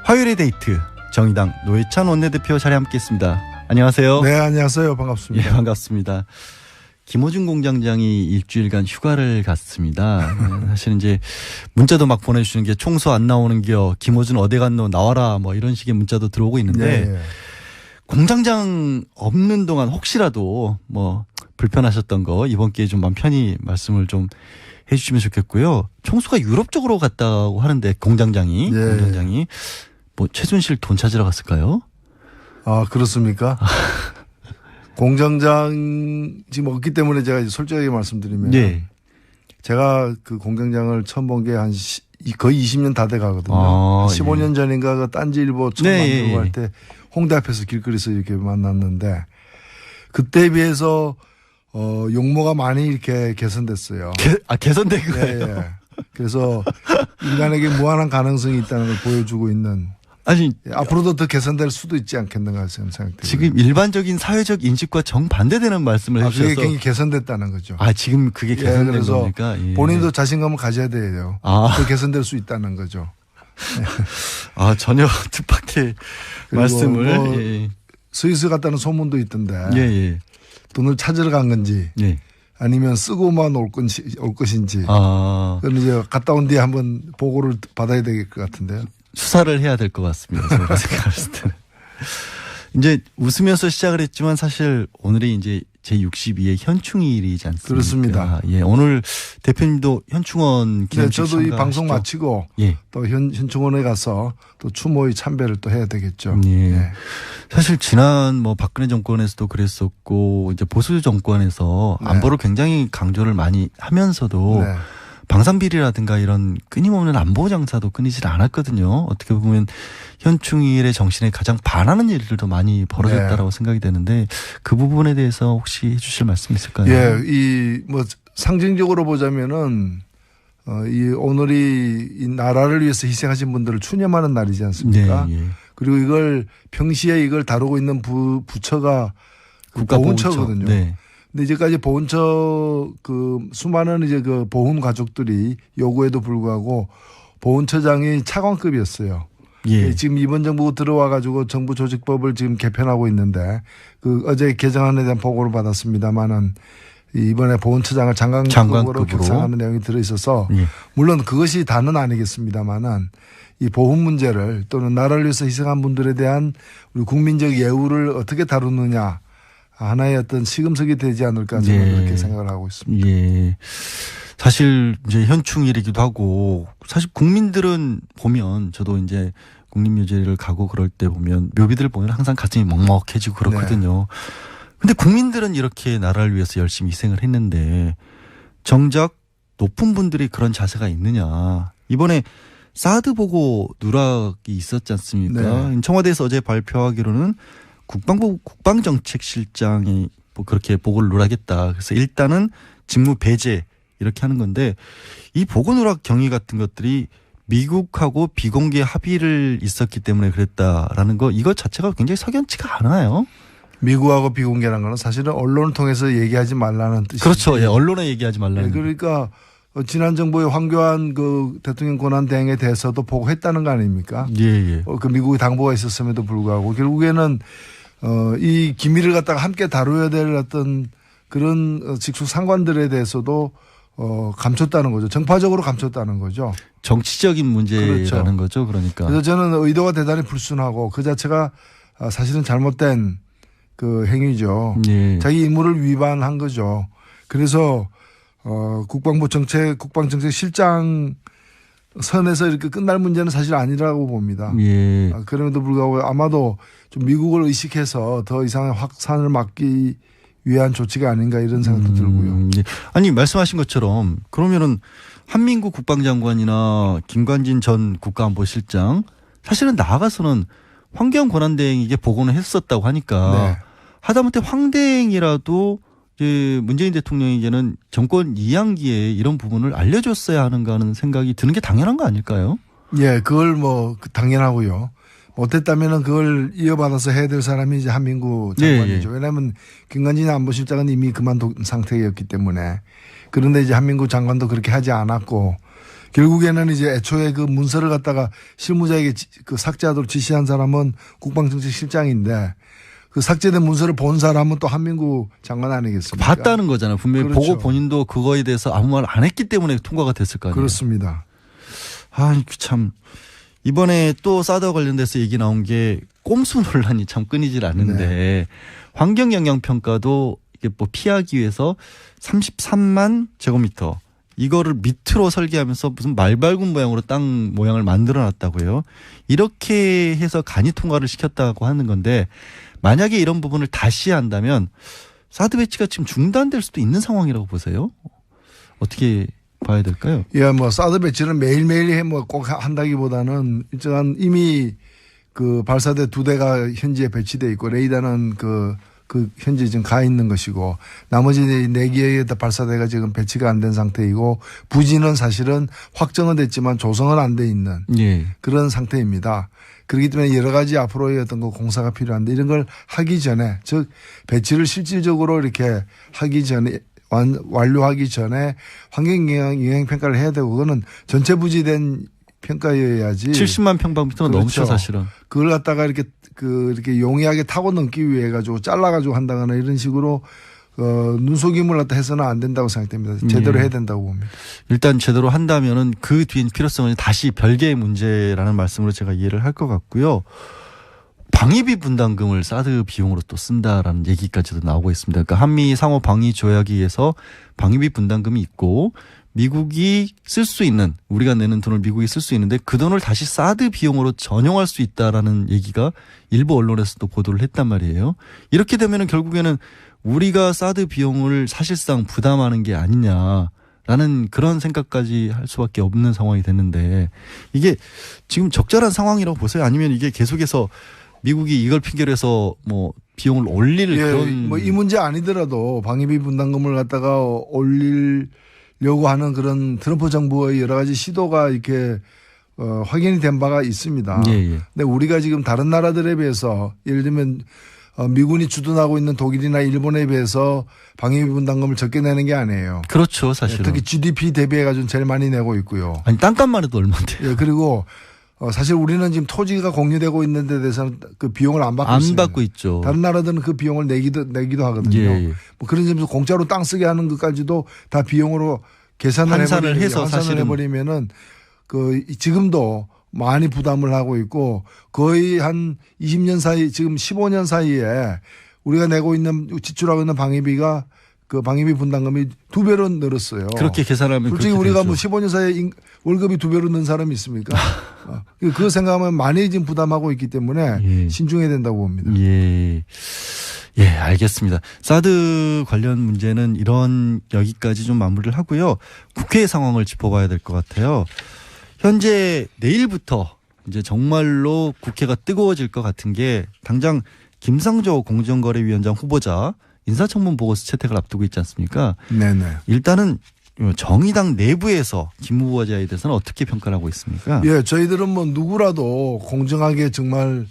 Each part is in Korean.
화요일의 데이트 정의당 노회찬 원내대표 자리에 함께했습니다. 안녕하세요. 네, 안녕하세요. 반갑습니다. 예, 반갑습니다. 김호중 공장장이 일주일간 휴가를 갔습니다. 사실 이제 문자도 막 보내주시는 게 총수 안 나오는겨, 김호중 어디 갔노, 나와라, 뭐 이런 식의 문자도 들어오고 있는데 네. 공장장 없는 동안 혹시라도 뭐 불편하셨던 거 이번 기회에 좀 마음 편히 말씀을 좀 해주시면 좋겠고요. 총수가 유럽 쪽으로 갔다고 하는데 공장장이 뭐 최순실 돈 찾으러 갔을까요? 아, 그렇습니까? 공장장 지금 없기 때문에 제가 이제 솔직하게 말씀드리면 제가 그 공장장을 처음 본 게 한 거의 20년 다 돼 가거든요. 15년 전인가 그 딴지일보 처음 만들고 할 때 홍대 앞에서 길거리에서 이렇게 만났는데 그때에 비해서 용모가 많이 이렇게 개선됐어요. 개선된 거예요? 예. 그래서 인간에게 무한한 가능성이 있다는 걸 보여주고 있는. 아니 앞으로도 더 개선될 수도 있지 않겠는가 생각돼요. 지금 일반적인 사회적 인식과 정반대되는 말씀을 해주셔서. 그게 굉장히 개선됐다는 거죠. 지금 그게 개선된 겁니까? 본인도 자신감을 가져야 돼요. 더 개선될 수 있다는 거죠. 전혀 뜻밖의 말씀을. 스위스 갔다는 소문도 있던데. 돈을 찾으러 간 건지. 아니면 쓰고만 올 것인지. 그럼 이제 갔다 온 뒤에 한번 보고를 받아야 될 것 같은데요. 수사를 해야 될 것 같습니다. 제가 생각했을 때는. 이제 웃으면서 시작을 했지만 사실 오늘이 이제 제62회 현충일이지 않습니까? 그렇습니다. 예, 오늘 대표님도 현충원 기념식 저도 이 방송 마치고 또 현충원에 가서 또 추모의 참배를 또 해야 되겠죠. 사실 지난 뭐 박근혜 정권에서도 그랬었고 이제 보수 정권에서 안보를 굉장히 강조를 많이 하면서도 방산비리라든가 이런 끊임없는 안보 장사도 끊이질 않았거든요. 어떻게 보면 현충일의 정신에 가장 반하는 일들도 많이 벌어졌다라고 생각이 되는데 그 부분에 대해서 혹시 해주실 말씀 있을까요? 이 뭐 상징적으로 보자면은 이 오늘이 이 나라를 위해서 희생하신 분들을 추념하는 날이지 않습니까? 그리고 이걸 평시에 이걸 다루고 있는 부처가 보훈처거든요. 근데 이제까지 보훈처 그 수많은 이제 그 보훈 가족들이 요구에도 불구하고 보훈처장이 차관급이었어요. 지금 이번 정부 들어와 가지고 정부 조직법을 지금 개편하고 있는데 그 어제 개정안에 대한 보고를 받았습니다만은 이번에 보훈처장을 장관급으로 격상하는 내용이 들어 있어서 물론 그것이 다는 아니겠습니다만은 이 보훈 문제를 또는 나라를 위해서 희생한 분들에 대한 우리 국민적 예우를 어떻게 다루느냐. 하나의 어떤 시금석이 되지 않을까 저는 그렇게 생각을 하고 있습니다. 사실 이제 현충일이기도 하고 사실 국민들은 보면 저도 이제 국립묘지를 가고 그럴 때 보면 묘비들 보면 항상 가슴이 먹먹해지고 그렇거든요. 근데 국민들은 이렇게 나라를 위해서 열심히 희생을 했는데 정작 높은 분들이 그런 자세가 있느냐. 이번에 사드 보고 누락이 있었지 않습니까? 청와대에서 어제 발표하기로는 국방부 국방정책실장이 뭐 그렇게 보고를 누락했다. 그래서 일단은 직무 배제 이렇게 하는 건데 이 보고 누락 경위 같은 것들이 미국하고 비공개 합의를 있었기 때문에 그랬다라는 거 이것 자체가 굉장히 석연치가 않아요. 미국하고 비공개라는 거는 사실은 언론을 통해서 얘기하지 말라는 뜻이죠. 그렇죠. 언론에 얘기하지 말라는. 그러니까 지난 정부의 황교안 그 대통령 권한 대행에 대해서도 보고했다는 거 아닙니까? 그 미국의 당부가 있었음에도 불구하고 결국에는 이 기밀을 갖다가 함께 다뤄야 될 어떤 그런 직속 상관들에 대해서도 감췄다는 거죠. 정파적으로 감췄다는 거죠. 정치적인 문제라는 거죠. 그러니까. 그래서 저는 의도가 대단히 불순하고 그 자체가 사실은 잘못된 그 행위죠. 자기 임무를 위반한 거죠. 그래서 국방정책실장 선에서 이렇게 끝날 문제는 사실 아니라고 봅니다. 그럼에도 불구하고 아마도 좀 미국을 의식해서 더 이상의 확산을 막기 위한 조치가 아닌가 이런 생각도 들고요. 아니 말씀하신 것처럼 그러면은 한민구 국방장관이나 김관진 전 국가안보실장 사실은 나아가서는 황교안 권한대행에게 보고는 했었다고 하니까 하다못해 황대행이라도 이제 문재인 대통령에게는 정권 2학기에 이런 부분을 알려줬어야 하는가 하는 생각이 드는 게 당연한 거 아닐까요? 그걸 뭐 당연하고요. 못했다면은 그걸 이어받아서 해야 될 사람이 이제 한민구 장관이죠. 왜냐하면 김관진 안보실장은 이미 그만둔 상태였기 때문에. 그런데 이제 한민구 장관도 그렇게 하지 않았고 결국에는 이제 애초에 그 문서를 갖다가 실무자에게 그 삭제하도록 지시한 사람은 국방정책실장인데 그 삭제된 문서를 본 사람은 또 한민구 장관 아니겠습니까? 봤다는 거잖아요. 분명히 그렇죠. 보고 본인도 그거에 대해서 아무 말 안 했기 때문에 통과가 됐을 거 아니에요. 그렇습니다. 아, 참. 이번에 또 사드와 관련돼서 얘기 나온 게 꼼수 논란이 참 끊이질 않는데 네. 환경영향평가도 이게 뭐 피하기 위해서 33만 제곱미터 이거를 밑으로 설계하면서 무슨 말발굽 모양으로 땅 모양을 만들어 놨다고 해요. 이렇게 해서 간이 통과를 시켰다고 하는 건데 만약에 이런 부분을 다시 한다면 사드 배치가 지금 중단될 수도 있는 상황이라고 보세요. 어떻게 봐야 될까요? 예, 뭐 사드 배치는 매일매일 해 뭐 꼭 한다기보다는 일정한 이미 그 발사대 2대가 현지에 배치돼 있고 레이더는 그 현재 지금 가 있는 것이고 나머지 4개의 발사대가 지금 배치가 안 된 상태이고 부지는 사실은 확정은 됐지만 조성은 안 돼 있는 예. 그런 상태입니다. 그렇기 때문에 여러 가지 앞으로의 어떤 그 공사가 필요한데 이런 걸 하기 전에 즉 배치를 실질적으로 이렇게 하기 전에 완료하기 전에 환경영향 평가를 해야 되고 그거는 전체 부지된 평가여야지. 70만 평방미터가 그렇죠. 넘죠 사실은. 그걸 갖다가 이렇게 용이하게 타고 넘기 위해 가지고 잘라가지고 한다거나 이런 식으로 눈속임을 갖다 해서는 안 된다고 생각됩니다. 제대로 해야 된다고 봅니다. 일단 제대로 한다면은 그 뒤엔 필요성은 다시 별개의 문제라는 말씀으로 제가 이해를 할 것 같고요. 방위비 분담금을 사드 비용으로 또 쓴다라는 얘기까지도 나오고 있습니다. 그러니까 한미 상호 방위 조약에 의해서 방위비 분담금이 있고 미국이 쓸 수 있는 우리가 내는 돈을 미국이 쓸 수 있는데 그 돈을 다시 사드 비용으로 전용할 수 있다라는 얘기가 일부 언론에서도 보도를 했단 말이에요. 이렇게 되면은 결국에는 우리가 사드 비용을 사실상 부담하는 게 아니냐라는 그런 생각까지 할 수밖에 없는 상황이 됐는데 이게 지금 적절한 상황이라고 보세요? 아니면 이게 계속해서 미국이 이걸 핑계로 해서 뭐 비용을 올릴 그런 뭐 이 문제 아니더라도 방위비 분담금을 갖다가 올리려고 하는 그런 트럼프 정부의 여러 가지 시도가 이렇게 확인이 된 바가 있습니다. 예. 근데 우리가 지금 다른 나라들에 비해서 예를 들면 미군이 주둔하고 있는 독일이나 일본에 비해서 방위비 분담금을 적게 내는 게 아니에요. 그렇죠, 사실은. 특히 GDP 대비해가지고 제일 많이 내고 있고요. 아니 땅값만 해도 얼마인데요? 예, 그리고 사실 우리는 지금 토지가 공유되고 있는 데 대해서는 그 비용을 안 받고 있습니다. 안 받고 있죠. 다른 나라들은 그 비용을 내기도 하거든요. 예. 뭐 그런 점에서 공짜로 땅 쓰게 하는 것까지도 다 비용으로 환산을 해서 사실은 해버리면은 지금도 많이 부담을 하고 있고 거의 한 20년 사이 지금 15년 사이에 우리가 내고 있는 지출하고 있는 방위비가 그 방위비 분담금이 2배로 늘었어요. 그렇게 계산하면 솔직히 우리가 뭐 15년 사이에 월급이 2배로 는 사람이 있습니까? 그거 생각하면 많이 지금 부담하고 있기 때문에 신중해야 된다고 봅니다. 예, 알겠습니다. 사드 관련 문제는 여기까지 좀 마무리를 하고요. 국회 상황을 짚어봐야 될 것 같아요. 현재 내일부터 이제 정말로 국회가 뜨거워질 것 같은 게 당장 김상조 공정거래위원장 후보자 인사청문 보고서 채택을 앞두고 있지 않습니까? 네네. 일단은 정의당 내부에서 김 후보자에 대해서는 어떻게 평가를 하고 있습니까? 예, 저희들은 뭐 누구라도 공정하게 정말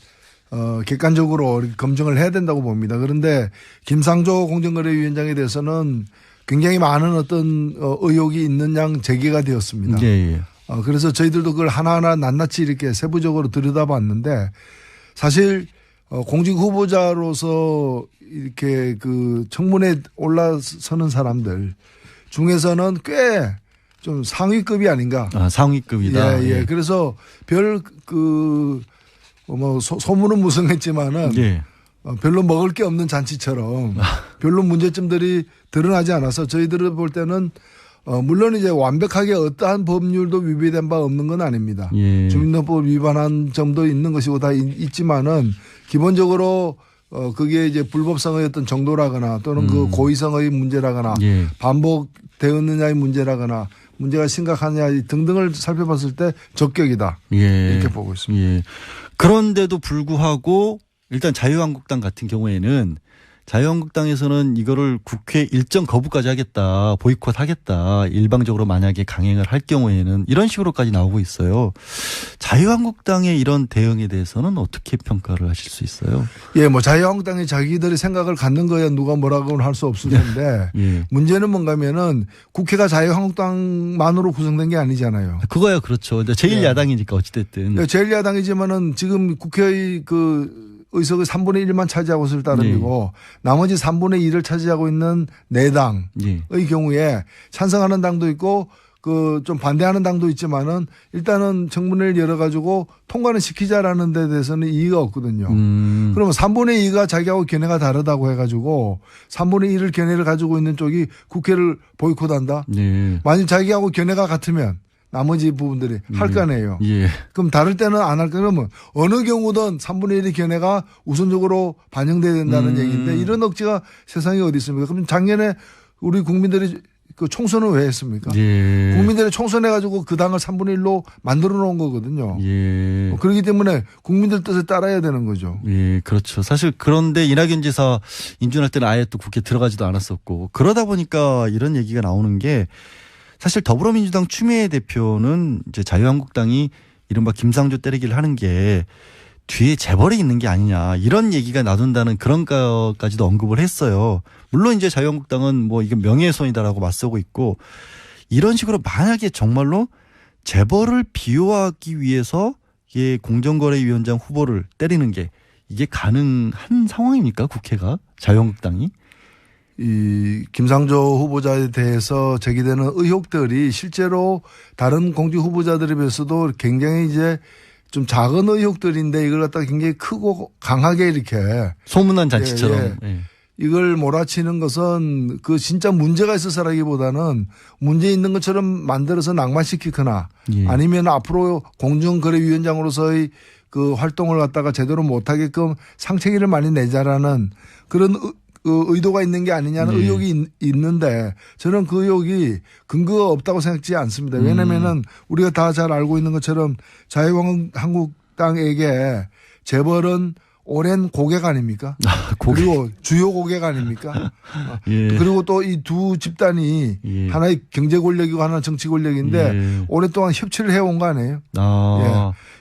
객관적으로 검증을 해야 된다고 봅니다. 그런데 김상조 공정거래위원장에 대해서는 굉장히 많은 어떤 의혹이 있는 양 제기가 되었습니다. 예. 그래서 저희들도 그걸 하나하나 낱낱이 이렇게 세부적으로 들여다봤는데 사실 공직 후보자로서 이렇게 그 청문회에 올라서는 사람들 중에서는 꽤 좀 상위급이 아닌가. 상위급이다. 예. 그래서 소문은 무성했지만은 별로 먹을 게 없는 잔치처럼 별로 문제점들이 드러나지 않아서 저희들을 볼 때는 물론 이제 완벽하게 어떠한 법률도 위배된 바 없는 건 아닙니다. 주민등록법 위반한 점도 있는 것이고 다 있지만은 기본적으로 그게 이제 불법성의 어떤 정도라거나 또는 그 고의성의 문제라거나 반복되었느냐의 문제라거나 문제가 심각하냐 등등을 살펴봤을 때 적격이다. 이렇게 보고 있습니다. 그런데도 불구하고 일단 자유한국당 같은 경우에는 자유한국당에서는 이거를 국회 일정 거부까지 하겠다, 보이콧하겠다, 일방적으로 만약에 강행을 할 경우에는 이런 식으로까지 나오고 있어요. 자유한국당의 이런 대응에 대해서는 어떻게 평가를 하실 수 있어요? 예, 뭐 자유한국당이 자기들의 생각을 갖는 거야 누가 뭐라고는 할 수 없을 텐데 예. 문제는 뭔가면은 국회가 자유한국당만으로 구성된 게 아니잖아요. 그거야 그렇죠. 제일 예. 야당이니까 어찌됐든. 제일 야당이지만은 지금 국회의 그 의석의 3분의 1만 차지하고 있을 따름이고 나머지 3분의 2를 차지하고 있는 4당의 경우에 찬성하는 당도 있고 그 좀 반대하는 당도 있지만은 일단은 청문회를 열어가지고 통과는 시키자라는 데 대해서는 이의가 없거든요. 그러면 3분의 2가 자기하고 견해가 다르다고 해가지고 3분의 1을 견해를 가지고 있는 쪽이 국회를 보이콧한다. 만약 자기하고 견해가 같으면 나머지 부분들이 할 거 아니에요. 예. 그럼 다를 때는 안 할 거면 어느 경우든 3분의 1의 견해가 우선적으로 반영돼야 된다는 얘기인데 이런 억지가 세상에 어디 있습니까? 그럼 작년에 우리 국민들이 그 총선을 왜 했습니까? 예. 국민들이 총선해가지고 그 당을 3분의 1로 만들어 놓은 거거든요. 예. 그렇기 때문에 국민들 뜻에 따라야 되는 거죠. 예, 그렇죠. 사실 그런데 이낙연 지사 인준할 때는 아예 또 국회 들어가지도 않았었고 그러다 보니까 이런 얘기가 나오는 게 사실 더불어민주당 추미애 대표는 이제 자유한국당이 이른바 김상조 때리기를 하는 게 뒤에 재벌이 있는 게 아니냐 이런 얘기가 나돈다는 그런 것까지도 언급을 했어요. 물론 이제 자유한국당은 뭐 이게 명예훼손이다라고 맞서고 있고 이런 식으로 만약에 정말로 재벌을 비호하기 위해서 이게 공정거래위원장 후보를 때리는 게 이게 가능한 상황입니까? 국회가 자유한국당이? 이 김상조 후보자에 대해서 제기되는 의혹들이 실제로 다른 공직 후보자들에 비해서도 굉장히 이제 좀 작은 의혹들인데 이걸 갖다가 굉장히 크고 강하게 이렇게 소문난 잔치처럼 이걸 몰아치는 것은 그 진짜 문제가 있어서라기보다는 문제 있는 것처럼 만들어서 낭만시키거나 아니면 앞으로 공정거래위원장으로서의 그 활동을 갖다가 제대로 못하게끔 상체기를 많이 내자라는 그런 의도가 있는 게 아니냐는 의혹이 있는데 저는 그 의혹이 근거가 없다고 생각지 않습니다. 왜냐면은 우리가 다 잘 알고 있는 것처럼 자유한국당에게 재벌은 오랜 고객 아닙니까? 그리고 주요 고객 아닙니까? 그리고 또 이 두 집단이 하나의 경제 권력이고 하나는 정치 권력인데 오랫동안 협치를 해온 거 아니에요?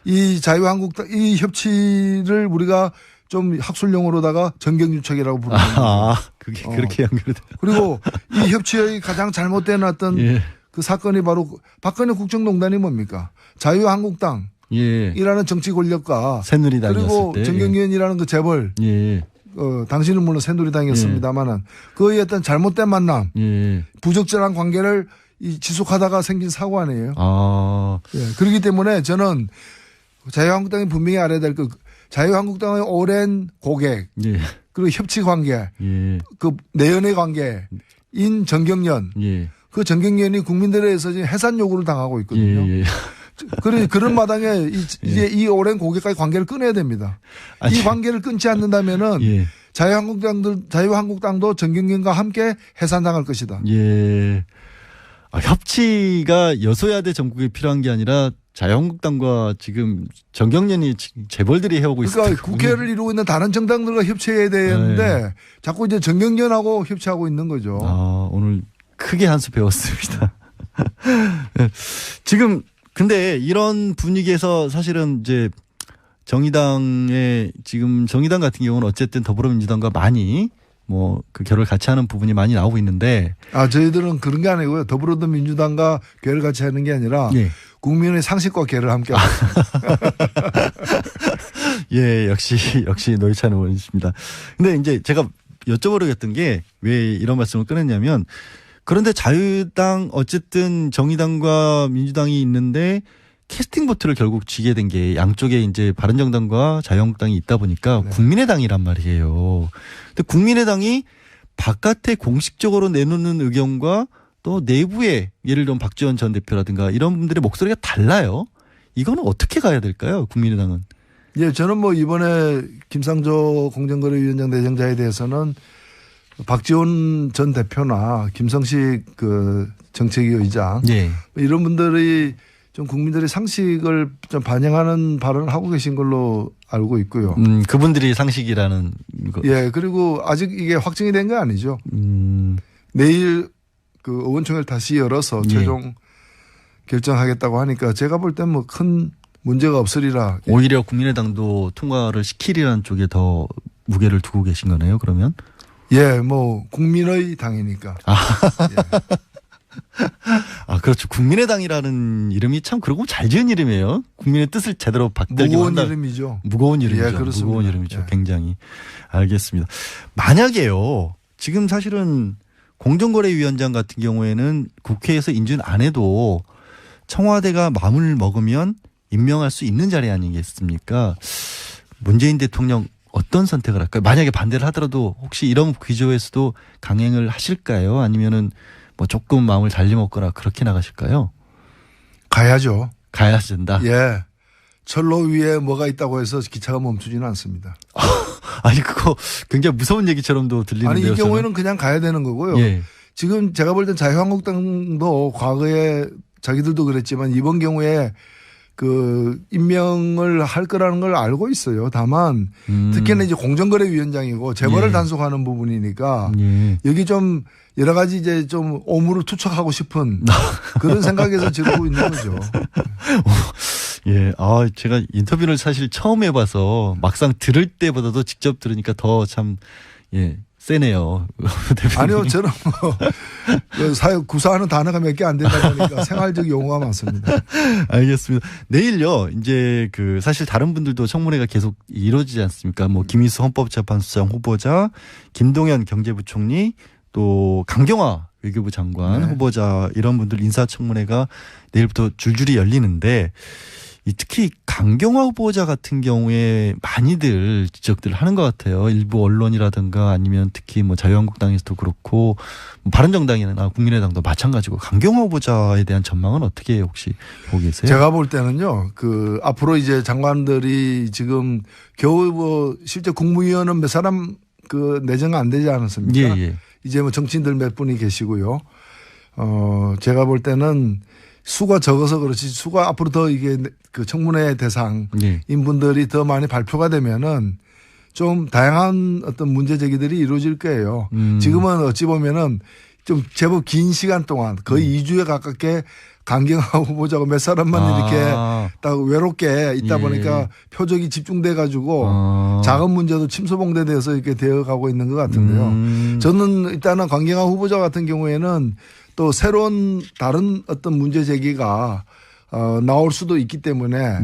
이 자유한국당 이 협치를 우리가 좀 학술용어로다가 정경유착이라고 부릅니다. 그게 그렇게 연결돼. 그리고 이 협치의 가장 잘못된 어떤 그 사건이 바로 박근혜 국정농단이 뭡니까? 자유한국당. 이라는 정치 권력과 그리고 정경련이라는 그 재벌 당신은 물론 새누리당이었습니다만은 그의 어떤 잘못된 만남 부적절한 관계를 지속하다가 생긴 사고 아니에요. 그렇기 때문에 저는 자유한국당이 분명히 알아야 될 그 자유한국당의 오랜 고객 그리고 협치 관계 그 내연의 관계인 정경련 그 정경련이 국민들에 의해서 해산 요구를 당하고 있거든요. 그런 마당에 이제 이 오랜 고객과의 관계를 끊어야 됩니다. 이 관계를 끊지 않는다면은 자유한국당도 정경련과 함께 해산당할 것이다. 협치가 여소야대 전국에 필요한 게 아니라 자유한국당과 지금 정경련이 재벌들이 해오고 있습니다. 그러니까 국회를 이루고 있는 다른 정당들과 협치해야 되는데 자꾸 이제 정경련하고 협치하고 있는 거죠. 오늘 크게 한 수 배웠습니다. 지금 근데 이런 분위기에서 사실은 이제 정의당의 지금 정의당 같은 경우는 어쨌든 더불어민주당과 많이 뭐 그 결을 같이 하는 부분이 많이 나오고 있는데 저희들은 그런 게 아니고요. 더불어민주당과 결을 같이 하는 게 아니라 국민의 상식과 결을 함께 하고 있습니다. 역시 노회찬 의원이십니다. 근데 이제 제가 여쭤보려겠던 게 왜 이런 말씀을 꺼냈냐면 그런데 자유당 어쨌든 정의당과 민주당이 있는데 캐스팅 보트를 결국 쥐게 된 게 양쪽에 이제 바른정당과 자유한국당이 있다 보니까 국민의당이란 말이에요. 근데 국민의당이 바깥에 공식적으로 내놓는 의견과 또 내부에 예를 들면 박지원 전 대표라든가 이런 분들의 목소리가 달라요. 이거는 어떻게 가야 될까요? 국민의당은. 저는 뭐 이번에 김상조 공정거래위원장 내정자에 대해서는 박지원 전 대표나 김성식 그 정책위 의장 이런 분들이 좀 국민들의 상식을 좀 반영하는 발언을 하고 계신 걸로 알고 있고요. 그분들이 상식이라는 거. 예, 그리고 아직 이게 확정이 된 건 아니죠. 내일 그 의원총회를 다시 열어서 최종 결정하겠다고 하니까 제가 볼 땐 뭐 큰 문제가 없으리라. 오히려 국민의당도 통과를 시키리라는 쪽에 더 무게를 두고 계신 거네요, 그러면? 예, 뭐 국민의 당이니까. 아, 그렇죠. 국민의당이라는 이름이 참 그러고 잘 지은 이름이에요. 국민의 뜻을 제대로 받들기 무거운 이름이죠. 무거운 이름이죠. 예, 그렇습니다. 무거운 이름이죠. 예. 굉장히. 알겠습니다. 만약에요. 지금 사실은 공정거래위원장 같은 경우에는 국회에서 인준 안 해도 청와대가 마음을 먹으면 임명할 수 있는 자리 아니겠습니까? 문재인 대통령 어떤 선택을 할까요? 만약에 반대를 하더라도 혹시 이런 기조에서도 강행을 하실까요? 아니면은 뭐 조금 마음을 달리 먹거나 그렇게 나가실까요? 가야죠. 가야 된다. 예. 철로 위에 뭐가 있다고 해서 기차가 멈추지는 않습니다. 아니 그거 굉장히 무서운 얘기처럼도 들리는데요. 아니 이 저는. 경우에는 그냥 가야 되는 거고요. 예. 지금 제가 볼 땐 자유한국당도 과거에 자기들도 그랬지만 이번 경우에 그 임명을 할 거라는 걸 알고 있어요. 다만 특히나 이제 공정거래위원장이고 재벌을 단속하는 부분이니까 여기 좀 여러 가지 이제 좀 오물을 투척하고 싶은 그런 생각에서 지르고 있는 거죠. 예. 아, 제가 인터뷰를 사실 처음 해봐서 막상 들을 때보다도 직접 들으니까 더 참, 예, 세네요. 아니요, 저는 뭐, 구사하는 단어가 몇 개 안 되다 보니까 생활적 용어가 많습니다. 알겠습니다. 내일요, 이제 그 사실 다른 분들도 청문회가 계속 이루어지지 않습니까? 뭐 김희수 헌법재판소장 후보자, 김동연 경제부총리, 또 강경화 외교부 장관 후보자 이런 분들 인사청문회가 내일부터 줄줄이 열리는데 특히 강경화 후보자 같은 경우에 많이들 지적들을 하는 것 같아요. 일부 언론이라든가 아니면 특히 뭐 자유한국당에서도 그렇고 바른정당이나 국민의당도 마찬가지고 강경화 후보자에 대한 전망은 어떻게 혹시 보고 계세요? 제가 볼 때는요. 그 앞으로 이제 장관들이 지금 겨우 뭐 실제 국무위원은 몇 사람 그 내정 안 되지 않았습니까? 예. 이제 뭐 정치인들 몇 분이 계시고요. 제가 볼 때는 수가 적어서 그렇지 수가 앞으로 더 이게 그 청문회 대상인 분들이 더 많이 발표가 되면은 좀 다양한 어떤 문제 제기들이 이루어질 거예요. 지금은 어찌 보면은 좀 제법 긴 시간 동안 거의 2주에 가깝게 강경화 후보자고 몇 사람만 이렇게 딱 외롭게 있다 보니까 표적이 집중돼 가지고 작은 문제도 침소봉대돼서 이렇게 되어가고 있는 것 같은데요. 저는 일단은 강경화 후보자 같은 경우에는 또 새로운 다른 어떤 문제 제기가 나올 수도 있기 때문에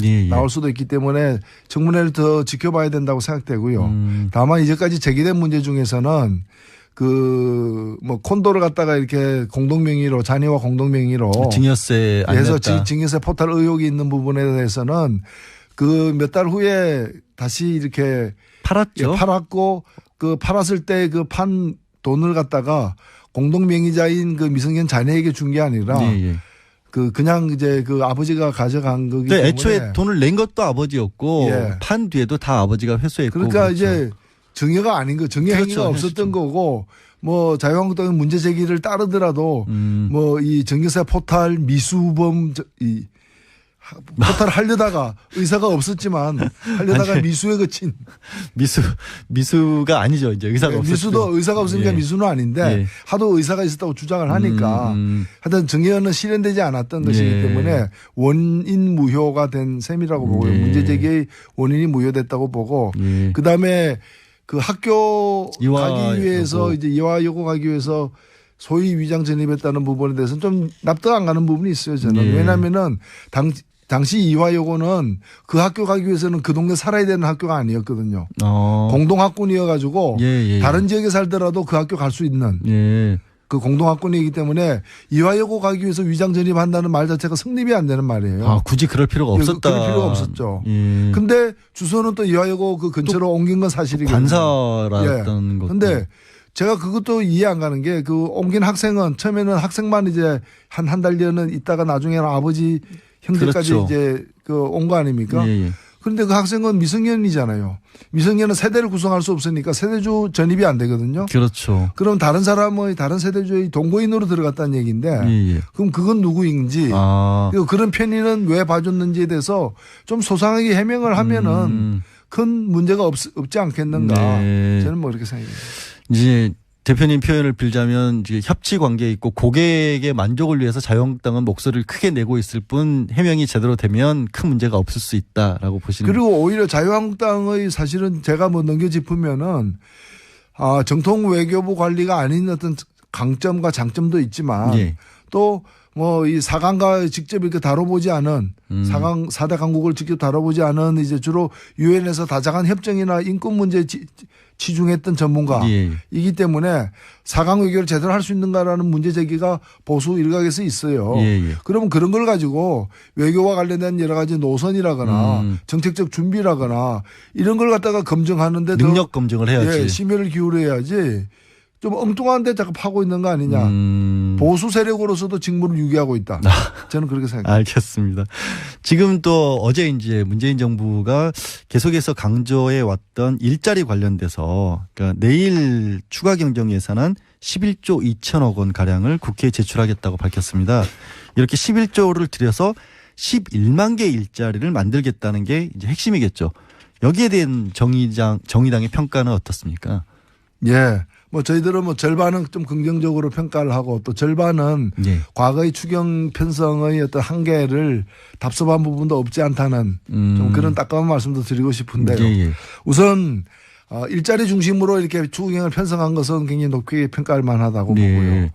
청문회를 더 지켜봐야 된다고 생각되고요. 다만 이제까지 제기된 문제 중에서는 그 뭐 콘도를 갖다가 이렇게 공동명의로 자녀와 공동명의로 증여세 안 해서 냈다. 증여세 포탈 의혹이 있는 부분에 대해서는 그 몇 달 후에 다시 이렇게 팔았죠. 팔았고 그 팔았을 때 그 판 돈을 갖다가 공동명의자인 그 미성년 자녀에게 준 게 아니라 그냥 이제 그 아버지가 가져간 거기 때문에 애초에 돈을 낸 것도 아버지였고 판 뒤에도 다 아버지가 회수했고 그러니까 그렇죠. 이제 증여가 아닌 거 증여 행위가 없었던 거고 뭐 자유한국당의 문제 제기를 따르더라도 뭐 이 증여세 포탈 미수범 이 포탈을 하려다가 의사가 없었지만 하려다가 아니, 미수에 그친 미수가 아니죠. 이제 의사가 없었죠. 미수도 의사가 없으니까 미수는 아닌데 하도 의사가 있었다고 주장을 하니까 하여튼 증여는 실현되지 않았던 것이기 때문에 원인 무효가 된 셈이라고 보고요. 문제 제기의 원인이 무효됐다고 보고 그다음에 그 학교 가기 위해서 이제 이화 여고 가기 위해서 소위 위장 전입했다는 부분에 대해서는 좀 납득 안 가는 부분이 있어요. 저는 왜냐하면은 당시 이화여고는 그 학교 가기 위해서는 그 동네 살아야 되는 학교가 아니었거든요. 공동학군이어가지고 다른 지역에 살더라도 그 학교 갈 수 있는 그 공동학군이기 때문에 이화여고 가기 위해서 위장 전입한다는 말 자체가 성립이 안 되는 말이에요. 아, 굳이 그럴 필요가 없었다. 그럴 필요가 없었죠. 근데 주소는 또 이화여고 그 근처로 옮긴 건 사실이거든요. 관사라던 것. 근데 제가 그것도 이해 안 가는 게 그 옮긴 학생은 처음에는 학생만 이제 한 달 뒤에는 있다가 나중에는 아버지 형제까지 이제 그 온 거 아닙니까? 그런데 그 학생은 미성년이잖아요. 미성년은 세대를 구성할 수 없으니까 세대주 전입이 안 되거든요. 그렇죠. 그럼 다른 사람의 다른 세대주의 동거인으로 들어갔다는 얘기인데 그럼 그건 누구인지 그리고 그런 편의는 왜 봐줬는지에 대해서 좀 소상하게 해명을 하면은 큰 문제가 없지 않겠는가. 네. 저는 뭐 그렇게 생각합니다. 이제 대표님 표현을 빌자면 이제 협치 관계에 있고 고객의 만족을 위해서 자유한국당은 목소리를 크게 내고 있을 뿐 해명이 제대로 되면 큰 문제가 없을 수 있다라고 보시는. 그리고 오히려 자유한국당의 사실은 제가 뭐 넘겨짚으면은 정통 외교부 관리가 아닌 어떤 강점과 장점도 있지만 예. 또 뭐 이 4강과 직접 이렇게 다뤄보지 않은 4대 강국을 직접 다뤄보지 않은 이제 주로 유엔에서 다자간 협정이나 인권 문제에 치중했던 전문가이기 때문에 4강 외교를 제대로 할 수 있는가라는 문제 제기가 보수 일각에서 있어요. 그러면 그런 걸 가지고 외교와 관련된 여러 가지 노선이라거나 정책적 준비라거나 이런 걸 갖다가 검증하는데 능력 검증을 해야지. 예, 심혈을 기울여야지. 좀 엉뚱한 데 자꾸 파고 있는 거 아니냐. 보수 세력으로서도 직무를 유기하고 있다. 저는 그렇게 생각합니다. 알겠습니다. 지금 또 어제 이제 문재인 정부가 계속해서 강조해 왔던 일자리 관련돼서 그러니까 내일 추가 경정 예산안 11조 2천억 원 가량을 국회에 제출하겠다고 밝혔습니다. 이렇게 11조를 들여서 11만 개 일자리를 만들겠다는 게 이제 핵심이겠죠. 여기에 대한 정의당의 평가는 어떻습니까? 예. 뭐 저희들은 뭐 절반은 좀 긍정적으로 평가를 하고 또 절반은 예. 과거의 추경 편성의 어떤 한계를 답습한 부분도 없지 않다는 좀 그런 따끔한 말씀도 드리고 싶은데요. 예. 우선 일자리 중심으로 이렇게 추경을 편성한 것은 굉장히 높게 평가할 만하다고 예.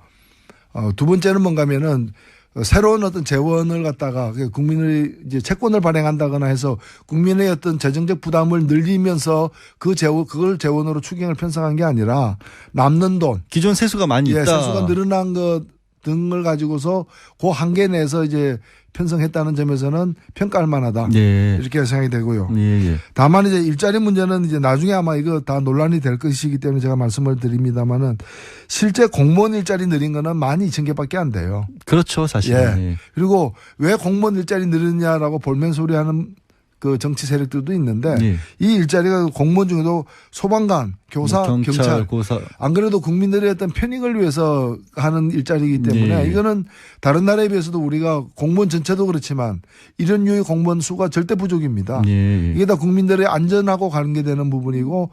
보고요. 두 번째는 뭔가 하면은 새로운 어떤 재원을 갖다가 국민의 이제 채권을 발행한다거나 해서 국민의 어떤 재정적 부담을 늘리면서 그걸 재원으로 추경을 편성한 게 아니라 남는 돈. 기존 세수가 많이 있다. 세수가 늘어난 것 등을 가지고서 그 한계 내에서 이제 편성했다는 점에서는 평가할 만하다. 네. 이렇게 생각이 되고요. 네. 다만 이제 일자리 문제는 이제 나중에 아마 이거 다 논란이 될 것이기 때문에 제가 말씀을 드립니다만은 실제 공무원 일자리 늘린 거는 12,000개밖에 안 돼요. 그렇죠, 사실. 예. 그리고 왜 공무원 일자리 늘리냐라고 볼멘소리 하는 그 정치 세력들도 있는데 예. 이 일자리가 공무원 중에도 소방관, 교사, 경찰 고사. 안 그래도 국민들의 어떤 편익을 위해서 하는 일자리이기 때문에 이거는 다른 나라에 비해서도 우리가 공무원 전체도 그렇지만 이런 류의 공무원 수가 절대 부족입니다. 이게 다 국민들의 안전하고 관계되는 부분이고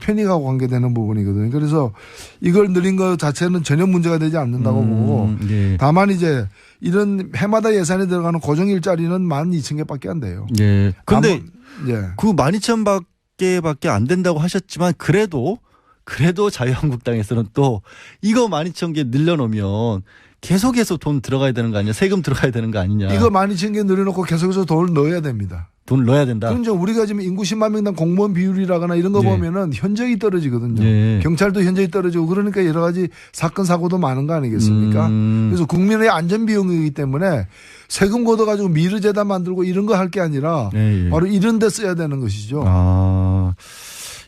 편익하고 관계되는 부분이거든요. 그래서 이걸 늘린 것 자체는 전혀 문제가 되지 않는다고 보고 다만 이제 이런 해마다 예산에 들어가는 고정 일자리는 12,000개밖에 안 돼요. 예. 그런데 그 12,000개밖에 안 된다고 하셨지만 그래도 자유한국당에서는 또 이거 12,000개 늘려놓으면 계속해서 돈 들어가야 되는 거 아니냐, 세금 들어가야 되는 거 아니냐. 이거 12,000개 늘려놓고 계속해서 돈을 넣어야 됩니다. 돈을 넣어야 된다. 그런데 우리가 지금 인구 10만 명당 공무원 비율이라거나 이런 거 보면은 현저히 떨어지거든요. 경찰도 현저히 떨어지고 그러니까 여러 가지 사건 사고도 많은 거 아니겠습니까? 그래서 국민의 안전 비용이기 때문에 세금 걷어가지고 미르재단 만들고 이런 거 할 게 아니라 바로 이런 데 써야 되는 것이죠.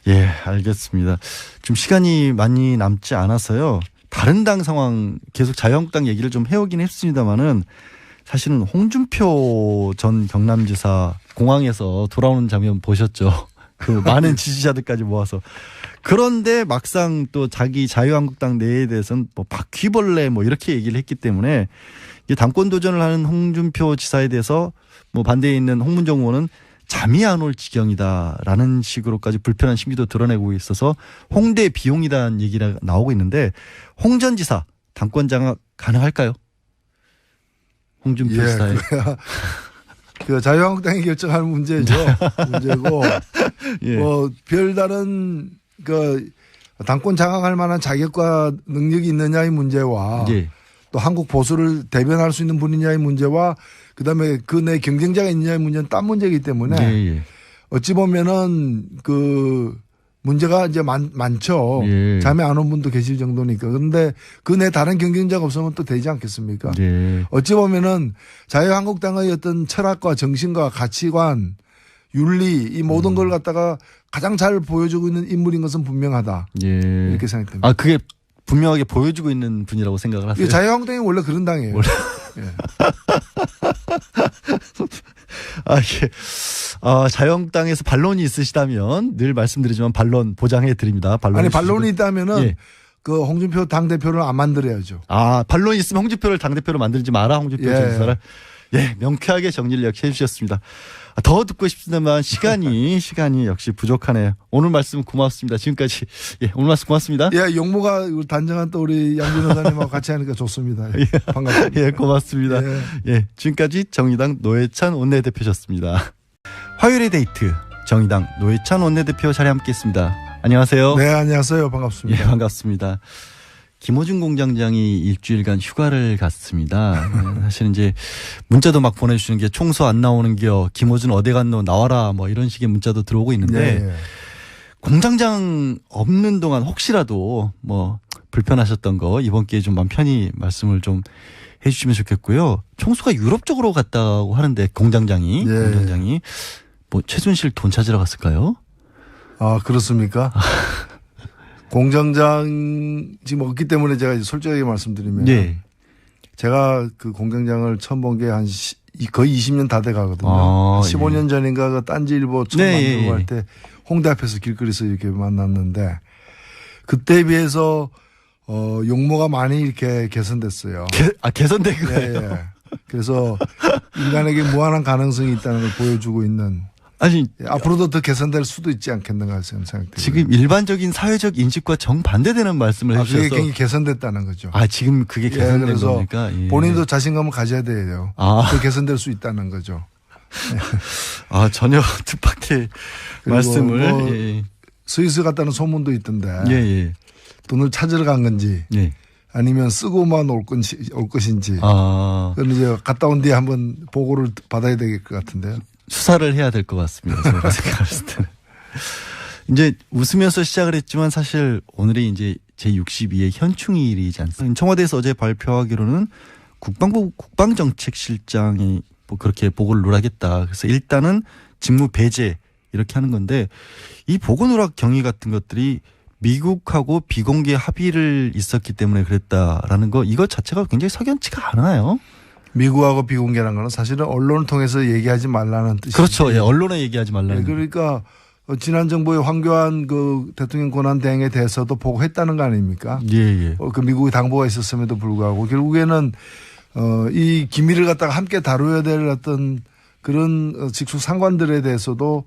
예, 알겠습니다. 좀 시간이 많이 남지 않아서요. 다른 당 상황 계속 자유한국당 얘기를 좀 해오긴 했습니다만은 사실은 홍준표 전 경남지사 공항에서 돌아오는 장면 보셨죠? 그 많은 지지자들까지 모아서. 그런데 막상 또 자기 자유한국당 내에 대해서는 뭐 바퀴벌레 뭐 이렇게 얘기를 했기 때문에 당권 도전을 하는 홍준표 지사에 대해서 뭐 반대에 있는 홍문정 의원은 잠이 안 올 지경이다라는 식으로까지 불편한 심기도 드러내고 있어서 홍대 비용이다는 얘기가 나오고 있는데 홍 전 지사 당권 장악 가능할까요? 홍준표 지사의. 그 자유한국당이 결정할 문제죠. 문제고 뭐 별다른 그 당권 장악할 만한 자격과 능력이 있느냐의 문제와 또 한국 보수를 대변할 수 있는 분이냐의 문제와 그다음에 그 내 경쟁자가 있느냐의 문제는 딴 문제이기 때문에 어찌 보면은 그 문제가 이제 많죠. 잠이 안 온 분도 계실 정도니까. 그런데 그 내 다른 경쟁자가 없으면 또 되지 않겠습니까? 어찌 보면은 자유한국당의 어떤 철학과 정신과 가치관, 윤리 이 모든 걸 갖다가 가장 잘 보여주고 있는 인물인 것은 분명하다. 이렇게 생각됩니다. 그게 분명하게 보여주고 있는 분이라고 생각을 하세요? 자유한국당이 원래 그런 당이에요. 예. 자유한국당에서 반론이 있으시다면 늘 말씀드리지만 반론 보장해 드립니다. 아니 반론이 있다면은 예. 그 홍준표 당대표를 안 만들어야죠. 반론이 있으면 홍준표를 당대표로 만들지 마라. 홍준표 지사를. 예, 명쾌하게 정리를 역시 해주셨습니다. 더 듣고 싶습니다만 시간이 역시 부족하네요. 오늘 말씀 고맙습니다. 지금까지 오늘 말씀 고맙습니다. 예, 용모가 단정한 또 우리 양준 의원님하고 같이 하니까 좋습니다. 예, 반갑습니다. 예, 고맙습니다. 예, 지금까지 정의당 노회찬 원내대표셨습니다. 화요일의 데이트 정의당 노회찬 원내대표 자리에 함께했습니다. 안녕하세요. 네, 안녕하세요. 반갑습니다. 예, 반갑습니다. 김호중 공장장이 일주일간 휴가를 갔습니다. 사실 이제 문자도 막 보내주시는 게 총수 안 나오는 게요. 김호중 어디 갔노 나와라 뭐 이런 식의 문자도 들어오고 있는데 네. 공장장 없는 동안 혹시라도 뭐 불편하셨던 거 이번 기회에 좀 마음 편히 말씀을 좀 해주시면 좋겠고요. 총수가 유럽 쪽으로 갔다고 하는데 공장장이 뭐 최순실 돈 찾으러 갔을까요? 그렇습니까? 공장장 지금 없기 때문에 제가 솔직하게 말씀드리면 제가 그 공장장을 처음 본 게 한 거의 20년 다 돼 가거든요. 15년 전인가 그 딴지일보 처음 만들고 할 때 홍대 앞에서 길거리에서 이렇게 만났는데 그때에 비해서 용모가 많이 이렇게 개선됐어요. 개선된 거예요? 예. 그래서 인간에게 무한한 가능성이 있다는 걸 보여주고 있는 앞으로도 더 개선될 수도 있지 않겠는가 생각됩니다. 지금 일반적인 사회적 인식과 정반대되는 말씀을 해주셔서. 그게 굉장히 개선됐다는 거죠. 지금 그게 개선된 겁니까? 본인도 자신감을 가져야 돼요. 더 개선될 수 있다는 거죠. 전혀 뜻밖의 말씀을. 스위스 갔다는 소문도 있던데. 돈을 찾으러 간 건지. 아니면 쓰고만 올 것인지. 그건 이제 갔다 온 뒤에 한번 보고를 받아야 될 것 같은데요. 수사를 해야 될 것 같습니다. 제가 생각했을 때는. 이제 웃으면서 시작을 했지만 사실 오늘이 이제 제62회 현충일이지 않습니까? 청와대에서 어제 발표하기로는 국방부 국방정책실장이 뭐 그렇게 보고를 누락했다. 그래서 일단은 직무 배제 이렇게 하는 건데 이 보고 누락 경위 같은 것들이 미국하고 비공개 합의를 있었기 때문에 그랬다라는 거 이것 자체가 굉장히 석연치가 않아요. 미국하고 비공개라는 거는 사실은 언론을 통해서 얘기하지 말라는 뜻이죠. 그렇죠. 예, 언론에 얘기하지 말라는. 그러니까 지난 정부의 황교안 그 대통령 권한 대행에 대해서도 보고했다는 거 아닙니까? 그 미국의 당부가 있었음에도 불구하고 결국에는 이 기밀을 갖다가 함께 다뤄야 될 어떤 그런 직속 상관들에 대해서도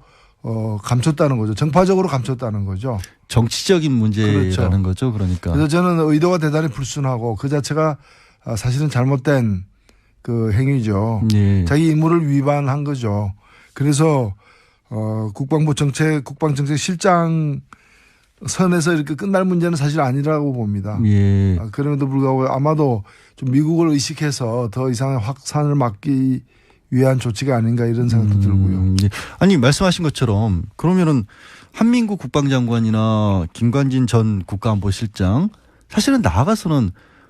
감췄다는 거죠. 정파적으로 감췄다는 거죠. 정치적인 문제라는 거죠. 그러니까. 그래서 저는 의도가 대단히 불순하고 그 자체가 사실은 잘못된 그 행위죠. 자기 임무를 위반한 거죠. 그래서 국방부 국방정책실장 선에서 이렇게 끝날 문제는 사실 아니라고 봅니다. 그럼에도 불구하고 아마도 좀 미국을 의식해서 더 이상의 확산을 막기 위한 조치가 아닌가 이런 생각도 들고요. 아니 말씀하신 것처럼 그러면은 한민구 국방장관이나 김관진 전 국가안보실장 사실은 나아가서는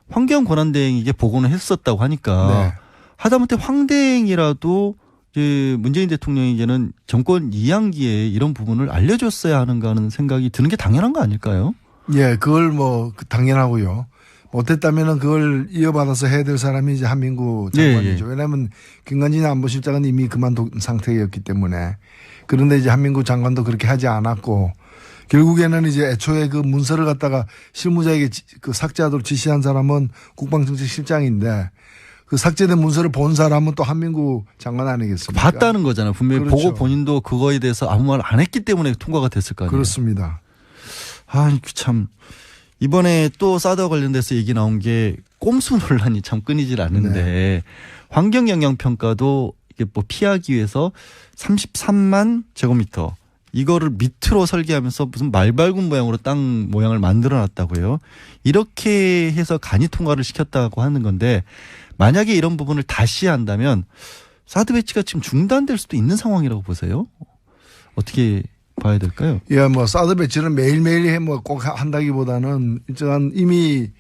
황교안 권한대행에게 보고는 했었다고 하니까 하다못해 황대행이라도 이제 문재인 대통령에게는 정권 2학기에 이런 부분을 알려줬어야 하는가 하는 생각이 드는 게 당연한 거 아닐까요? 그걸 뭐 당연하고요. 못했다면은 그걸 이어받아서 해야 될 사람이 이제 한민구 장관이죠. 왜냐하면 김관진 안보실장은 이미 그만둔 상태였기 때문에. 그런데 이제 한민구 장관도 그렇게 하지 않았고 결국에는 이제 애초에 그 문서를 갖다가 실무자에게 그 삭제하도록 지시한 사람은 국방정책실장인데 그 삭제된 문서를 본 사람은 또 한민구 장관 아니겠습니까? 봤다는 거잖아요. 분명히 보고 본인도 그거에 대해서 아무 말 안 했기 때문에 통과가 됐을 거 아니에요. 그렇습니다. 참 이번에 또 사드와 관련돼서 얘기 나온 게 꼼수 논란이 참 끊이질 않는데 환경영향평가도 이게 뭐 피하기 위해서 33만 제곱미터 이거를 밑으로 설계하면서 무슨 말발굽 모양으로 땅 모양을 만들어 놨다고요. 이렇게 해서 간이 통과를 시켰다고 하는 건데 만약에 이런 부분을 다시 한다면 사드 배치가 지금 중단될 수도 있는 상황이라고 보세요. 어떻게 봐야 될까요? 뭐 사드 배치는 매일매일 꼭 한다기보다는 일정한 이미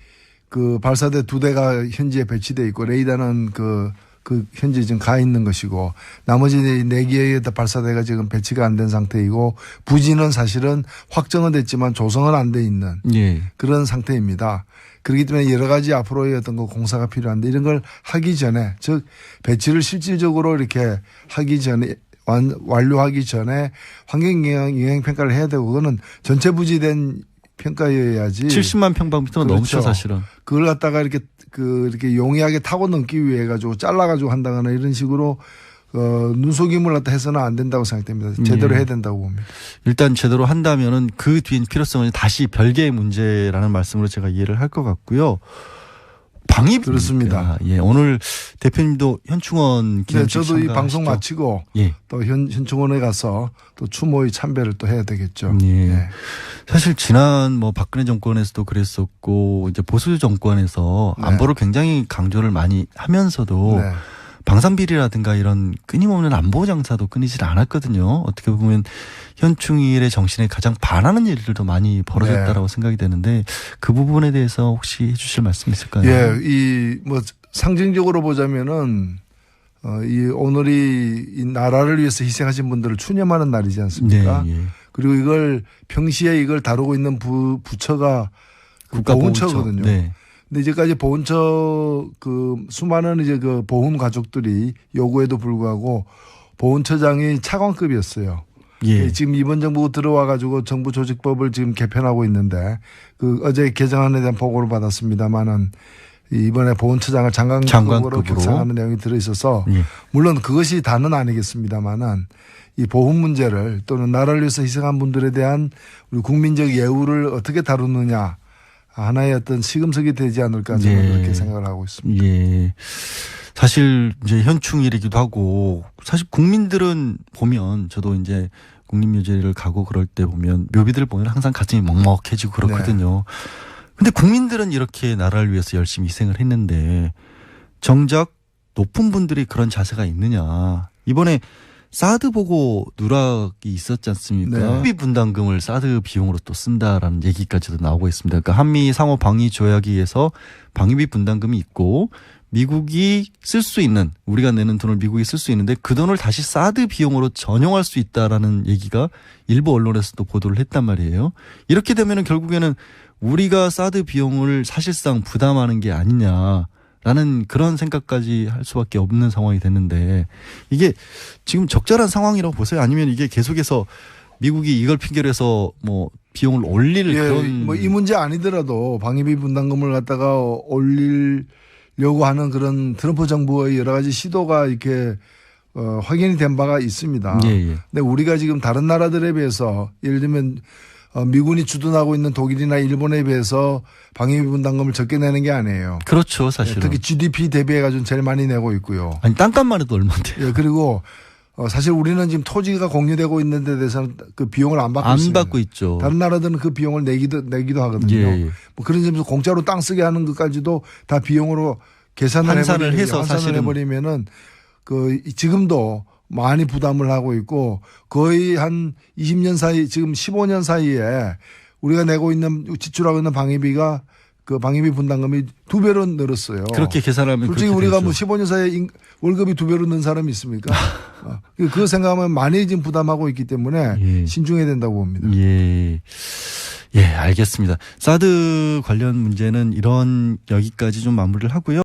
그 발사대 2대가 현지에 배치돼 있고 레이더는 그 그 현재 지금 가 있는 것이고 나머지 4개에 발사대가 지금 배치가 안 된 상태이고 부지는 사실은 확정은 됐지만 조성은 안 돼 있는 예. 그런 상태입니다. 그렇기 때문에 여러 가지 앞으로의 어떤 그 공사가 필요한데 이런 걸 하기 전에 즉 배치를 실질적으로 이렇게 하기 전에 완료하기 전에 환경영향 평가를 해야 되고 그거는 전체 부지된 평가여야지. 70만 평방미터가 그렇죠. 넘죠 사실은. 그걸 갖다가 이렇게 용이하게 타고 넘기 위해 가지고 잘라가지고 한다거나 이런 식으로 눈속임을 갖다 해서는 안 된다고 생각됩니다. 제대로 해야 된다고 봅니다. 일단 제대로 한다면은 그 뒤엔 필요성은 다시 별개의 문제라는 말씀으로 제가 이해를 할 것 같고요. 방입 그렇습니다. 예, 오늘 대표님도 현충원 기념식 네, 저도 이 참가하시죠? 방송 마치고 예. 또 현충원에 가서 또 추모의 참배를 또 해야 되겠죠. 예. 네. 사실 지난 뭐 박근혜 정권에서도 그랬었고 이제 보수 정권에서 네. 안보를 굉장히 강조를 많이 하면서도 네. 방산비리라든가 이런 끊임없는 안보 장사도 끊이질 않았거든요. 어떻게 보면 현충일의 정신에 가장 반하는 일들도 많이 벌어졌다라고 생각이 되는데 그 부분에 대해서 혹시 해주실 말씀 있을까요? 예, 이 뭐 상징적으로 보자면은 이 오늘이 이 나라를 위해서 희생하신 분들을 추념하는 날이지 않습니까? 네, 예. 그리고 이걸 평시에 이걸 다루고 있는 부처가 보훈처거든요. 네. 근데 이제까지 보훈처 그 수많은 이제 그 보훈 가족들이 요구에도 불구하고 보훈처장이 차관급이었어요. 예. 지금 이번 정부 들어와 가지고 정부 조직법을 지금 개편하고 있는데 그 어제 개정안에 대한 보고를 받았습니다만은 이번에 보훈처장을 장관급으로 격상하는 내용이 들어 있어서 예. 물론 그것이 다는 아니겠습니다만은 이 보훈 문제를 또는 나라를 위해서 희생한 분들에 대한 우리 국민적 예우를 어떻게 다루느냐 하나의 어떤 시금석이 되지 않을까 저는 예. 그렇게 생각을 하고 있습니다. 예. 사실 이제 현충일이기도 하고 사실 국민들은 보면 저도 이제 국립묘지를 가고 그럴 때 보면 묘비들 보면 항상 가슴이 먹먹해지고 그렇거든요. 근데 국민들은 이렇게 나라를 위해서 열심히 희생을 했는데 정작 높은 분들이 그런 자세가 있느냐. 이번에 사드 보고 누락이 있었지 않습니까? 네. 한미 분담금을 사드 비용으로 또 쓴다라는 얘기까지도 나오고 있습니다. 그러니까 한미 상호 방위 조약에서 방위비 분담금이 있고 미국이 쓸 수 있는 우리가 내는 돈을 미국이 쓸 수 있는데 그 돈을 다시 사드 비용으로 전용할 수 있다라는 얘기가 일부 언론에서도 보도를 했단 말이에요. 이렇게 되면은 결국에는 우리가 사드 비용을 사실상 부담하는 게 아니냐라는 그런 생각까지 할 수밖에 없는 상황이 됐는데 이게 지금 적절한 상황이라고 보세요? 아니면 이게 계속해서 미국이 이걸 핑계로 해서 뭐 비용을 올릴 그런 뭐 이 문제 아니더라도 방위비 분담금을 갖다가 올리려고 하는 그런 트럼프 정부의 여러 가지 시도가 이렇게 확인이 된 바가 있습니다. 예. 근데 우리가 지금 다른 나라들에 비해서 예를 들면 미군이 주둔하고 있는 독일이나 일본에 비해서 방위비 분담금을 적게 내는 게 아니에요. 그렇죠, 사실은. 특히 GDP 대비해 가지고 제일 많이 내고 있고요. 아니 땅값만 해도 얼마인데요? 예, 그리고 사실 우리는 지금 토지가 공유되고 있는 데 대해서는 그 비용을 안 받고 있습니다. 안 받고 있죠. 다른 나라들은 그 비용을 내기도 하거든요. 예. 뭐 그런 점에서 공짜로 땅 쓰게 하는 것까지도 다 비용으로 환산을 해서 사실은 해버리면은 그 지금도 많이 부담을 하고 있고 거의 한 20년 사이 지금 15년 사이에 우리가 내고 있는 지출하고 있는 방위비가 그 방위비 분담금이 2배로 늘었어요. 그렇게 계산하면 솔직히 그렇게 우리가 되죠. 뭐 15년 사이에 월급이 2배로 는 사람이 있습니까? 그 생각하면 많이 지금 부담하고 있기 때문에 예. 신중해야 된다고 봅니다. 예. 예, 알겠습니다. 사드 관련 문제는 이런 여기까지 좀 마무리를 하고요.